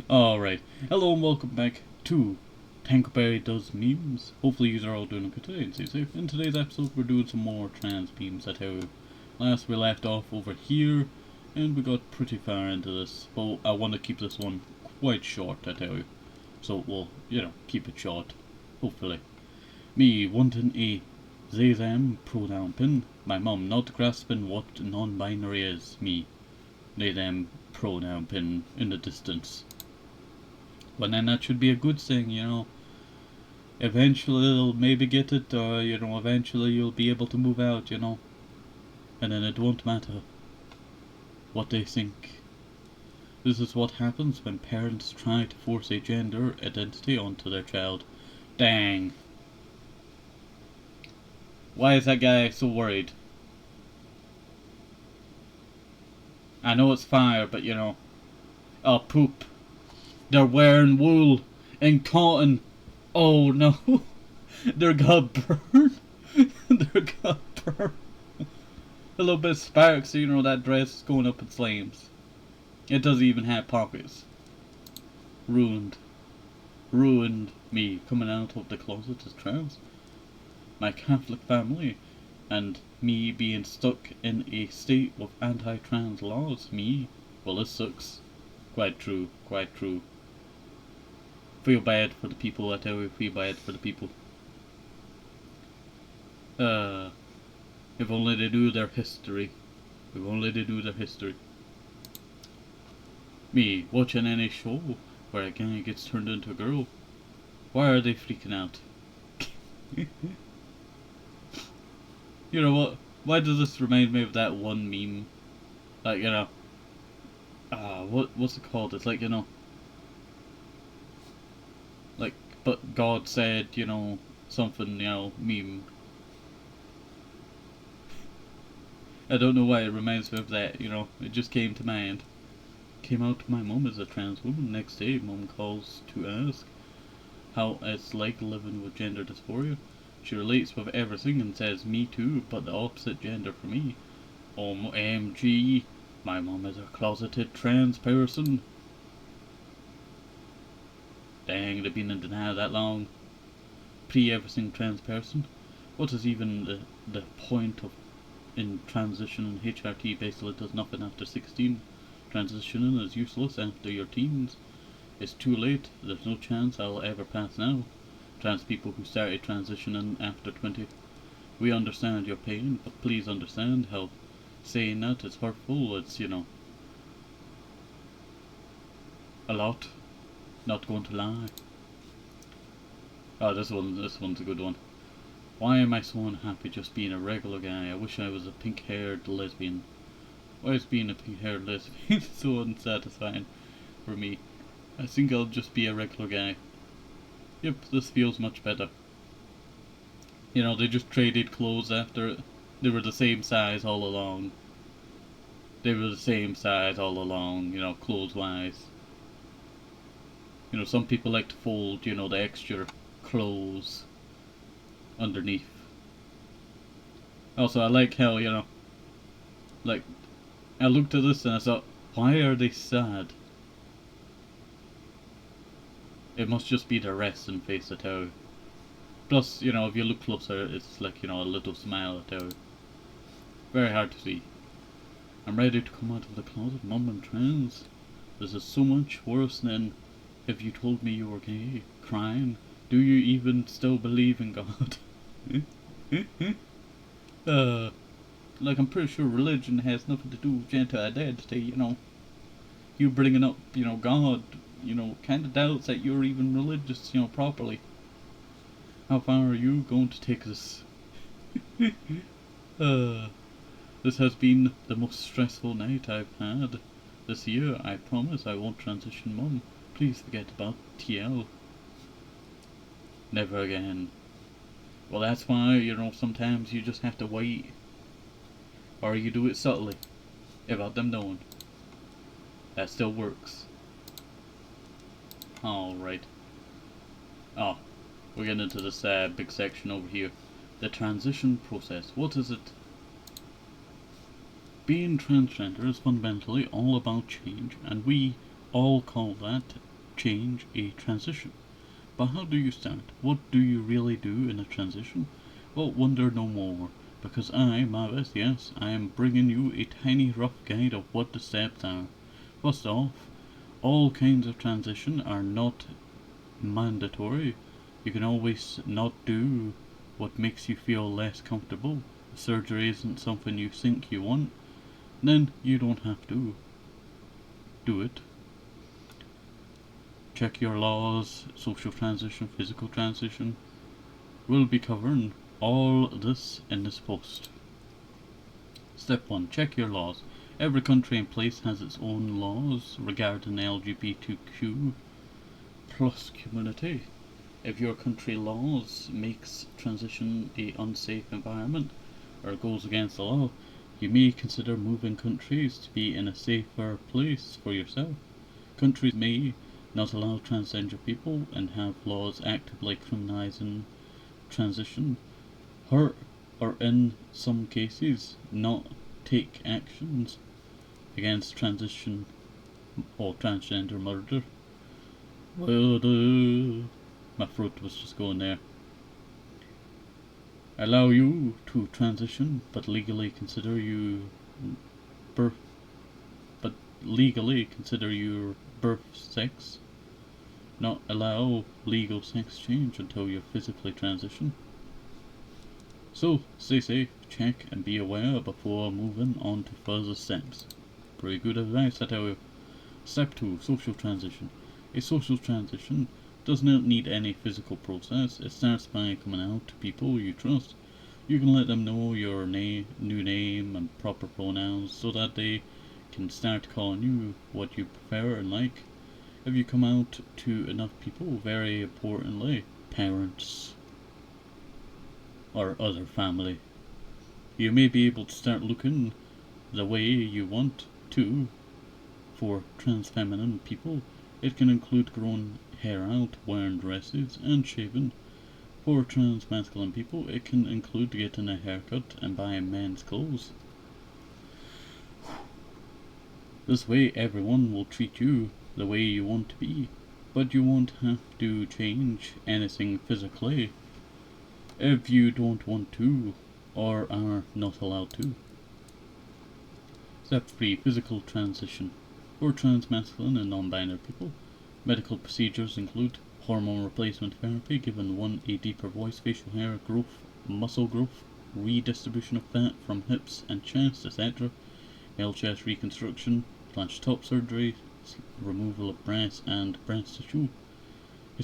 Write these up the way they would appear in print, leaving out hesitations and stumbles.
Alright, hello and welcome back to TenkoBerry Does Memes. Hopefully you are all doing good today and stay safe. In today's episode we're doing some more trans memes. That's how last we left off over here, and we got pretty far into this. But I want to keep this one quite short, I tell you. So we'll, keep it short. Hopefully. Me wanting a they them pronoun pin. My mum not grasping what non-binary is. Me. They them pronoun pin in the distance. But then that should be a good thing. Eventually they'll maybe get it, or, eventually you'll be able to move out, And then it won't matter what they think. This is what happens when parents try to force a gender identity onto their child. Dang. Why is that guy so worried? I know it's fire, but oh, poop. They're wearing wool and cotton. Oh no. They're gonna burn. They're gonna burn. A little bit of sparks, so that dress is going up in flames. It doesn't even have pockets. Ruined. Ruined me coming out of the closet as trans. My Catholic family and me being stuck in a state of anti-trans laws. Me, well, this sucks. Quite true, quite true. Feel bad for the people, I tell you, feel bad for the people. If only they knew their history. If only they knew their history. Me, watching any show where a guy gets turned into a girl. Why are they freaking out? You know what? Why does this remind me of that one meme? Like, what's it called? It's like, like, but God said, something, meme. I don't know why it reminds me of that, it just came to mind. Came out to my mum as a trans woman. Next day, mum calls to ask how it's like living with gender dysphoria. She relates with everything and says me too, but the opposite gender for me. OMG, my mum is a closeted trans person. Dang, they've been in denial that long. Everything trans person. What is even the point of in transition and HRT basically does nothing after 16. Transitioning is useless after your teens. It's too late, there's no chance I'll ever pass now. Trans people who started transitioning after 20. We understand your pain, but please understand how saying that is hurtful. It's, a lot. Not going to lie. Oh, this one's a good one. Why am I so unhappy just being a regular guy? I wish I was a pink-haired lesbian. Why is being a pink-haired lesbian so unsatisfying for me? I think I'll just be a regular guy. Yep, this feels much better. They just traded clothes after it. They were the same size all along. They were the same size all along, clothes-wise. Some people like to fold, the extra clothes underneath. Also, I like how, like, I looked at this and I thought, why are they sad? It must just be the resting face, I tell you. Plus, if you look closer, it's like, a little smile, I tell you. Very hard to see. I'm ready to come out of the closet, mum, and trans. This is so much worse than if you told me you were gay. Crying. Do you even still believe in God? Like, I'm pretty sure religion has nothing to do with gender identity, You bringing up, God, kind of doubts that you're even religious, properly. How far are you going to take this? This has been the most stressful night I've had this year. I promise I won't transition, mum. Please forget about TL. Never again. Well, that's why, sometimes you just have to wait. Or you do it subtly, without them knowing. That still works. Alright. Oh, we're getting into this big section over here. The transition process. What is it? Being transgender is fundamentally all about change, and we all call that change a transition. But how do you start? What do you really do in a transition? Well, wonder no more, because I, Mavis, yes, I am bringing you a tiny rough guide of what the steps are. First off, all kinds of transition are not mandatory. You can always not do what makes you feel less comfortable. If surgery isn't something you think you want, then you don't have to do it. Check your laws, social transition, physical transition. We'll be covering all this in this post. Step 1. Check your laws. Every country and place has its own laws regarding LGBTQ plus community. If your country laws makes transition a unsafe environment or goes against the law, you may consider moving countries to be in a safer place for yourself. Countries may not allow transgender people and have laws actively criminalizing transition, or in some cases not take actions against transition or transgender murder. My throat was just going there. Allow you to transition, but legally consider your birth sex. Not allow legal sex change until you're physically transitioned. So, stay safe, check and be aware before moving on to further steps. Pretty good advice, I tell you. Step 2. Social transition. A social transition does not need any physical process. It starts by coming out to people you trust. You can let them know your new name and proper pronouns so that they can start calling you what you prefer and like. If you come out to enough people, very importantly, parents or other family, you may be able to start looking the way you want to. For trans feminine people, it can include growing hair out, wearing dresses, and shaving. For trans masculine people, it can include getting a haircut and buying men's clothes. This way, everyone will treat you the way you want to be, but you won't have to change anything physically if you don't want to or are not allowed to. Step 3. Physical transition. For trans masculine and non-binary people, medical procedures include hormone replacement therapy, giving one a deeper voice, facial hair growth, muscle growth, redistribution of fat from hips and chest, etc., male chest reconstruction, flash top surgery, removal of breast and breast tissue, I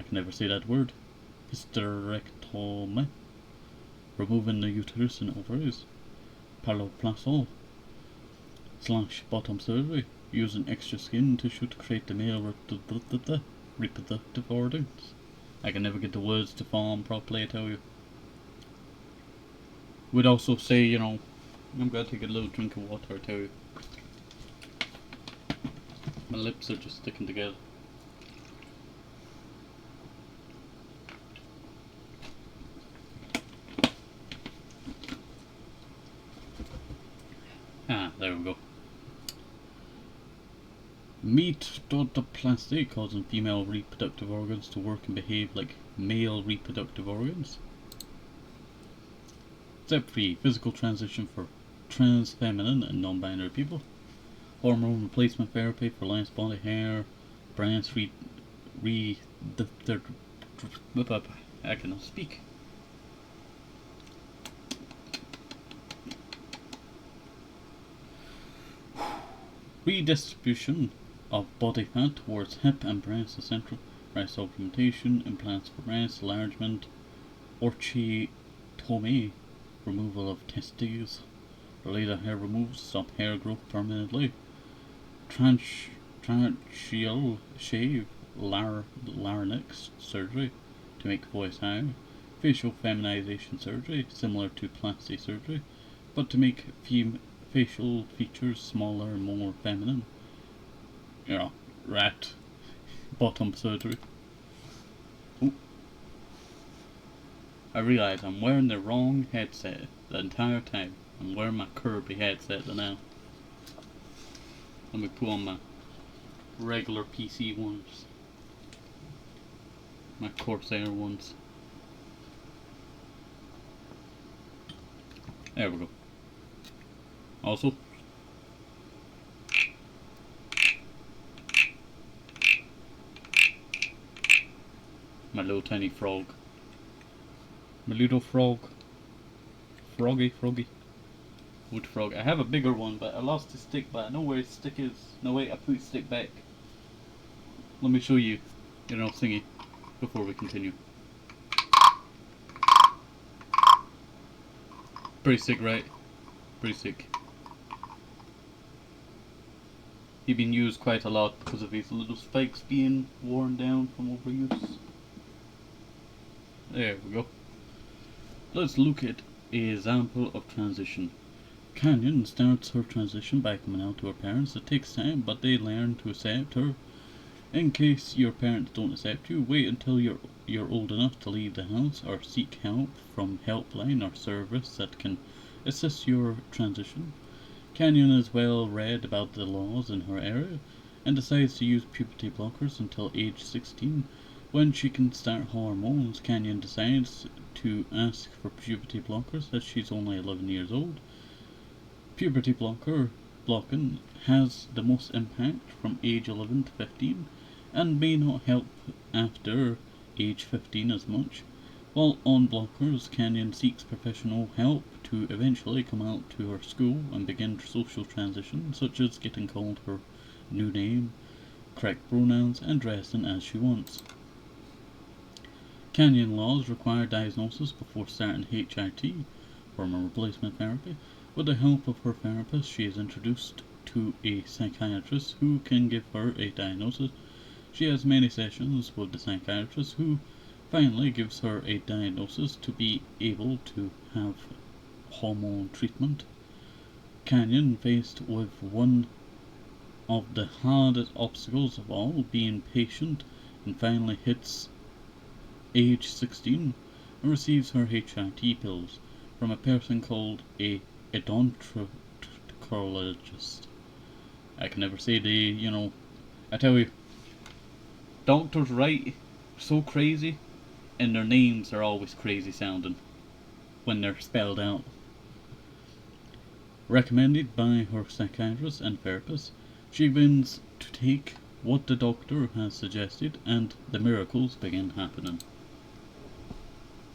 can never say that word, hysterectomy, removing the uterus and ovaries, paloplasol / bottom surgery, using extra skin tissue to create the male reproductive organs. I can never get the words to form properly, I tell you. We'd also say, I'm gonna take a little drink of water, I tell you. My lips are just sticking together. There we go. Meat plastic causing female reproductive organs to work and behave like male reproductive organs. Step 3. Physical transition for trans, feminine and non-binary people. Hormone replacement therapy for less body hair, breast I cannot speak. Redistribution of body fat towards hip and breast essential. Breast augmentation, implants for breast enlargement, orchiectomy, removal of testes, laser hair removal, stop hair growth permanently, transial shave, larynx surgery to make voice higher, facial feminization surgery similar to plastic surgery, but to make facial features smaller and more feminine. Rat bottom surgery. Ooh. I realise I'm wearing the wrong headset the entire time. I'm wearing my Kirby headset now. Let me put on my regular PC ones. My Corsair ones. There we go. Also, my little tiny frog. My little frog. Froggy. Wood frog. I have a bigger one, but I lost the stick, but I know where his stick is. No, wait, I put his stick back. Let me show you, thingy, before we continue. Pretty sick, right? Pretty sick. He's been used quite a lot because of his little spikes being worn down from overuse. There we go. Let's look at an example of transition. Canyon starts her transition by coming out to her parents. It takes time, but they learn to accept her. In case your parents don't accept you, wait until you're old enough to leave the house or seek help from helpline or service that can assist your transition. Canyon is well read about the laws in her area and decides to use puberty blockers until age 16. When she can start hormones, Canyon decides to ask for puberty blockers as she's only 11 years old. Puberty blocking has the most impact from age 11 to 15 and may not help after age 15 as much. While on blockers, Canyon seeks professional help to eventually come out to her school and begin social transition, such as getting called her new name, correct pronouns, and dressing as she wants. Canyon laws require diagnosis before starting HRT, hormone replacement therapy. With the help of her therapist, she is introduced to a psychiatrist who can give her a diagnosis. She has many sessions with the psychiatrist who finally gives her a diagnosis to be able to have hormone treatment. Canyon, faced with one of the hardest obstacles of all, being patient, and finally hits age 16 and receives her HRT pills from a person called a odontocologist. I can never say I tell you, doctors write so crazy, and their names are always crazy sounding when they're spelled out. Recommended by her psychiatrist and therapist, she begins to take what the doctor has suggested, and the miracles begin happening.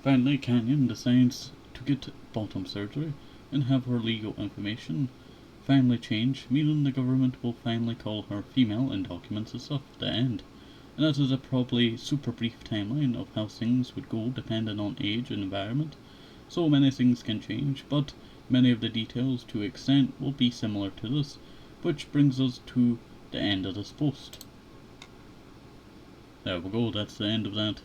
Finally, Canyon decides to get bottom surgery and have her legal information finally changed, meaning the government will finally call her female in documents and stuff at the end. And that is a probably super brief timeline of how things would go depending on age and environment. So many things can change, but many of the details to extent will be similar to this, which brings us to the end of this post. There we go, that's the end of that.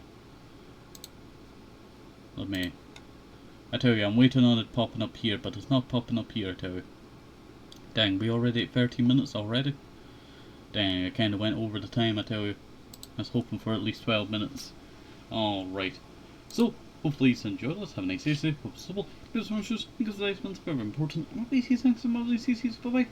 I tell you, I'm waiting on it popping up here, but it's not popping up here, I tell you. Dang, we already at 13 minutes already? Dang, I kinda went over the time, I tell you. I was hoping for at least 12 minutes. Alright. So, hopefully you enjoyed this. Have a nice day, hope it's simple. Here's some issues, because the life's very important. And I'll be seeing some lovely CCs. Bye bye.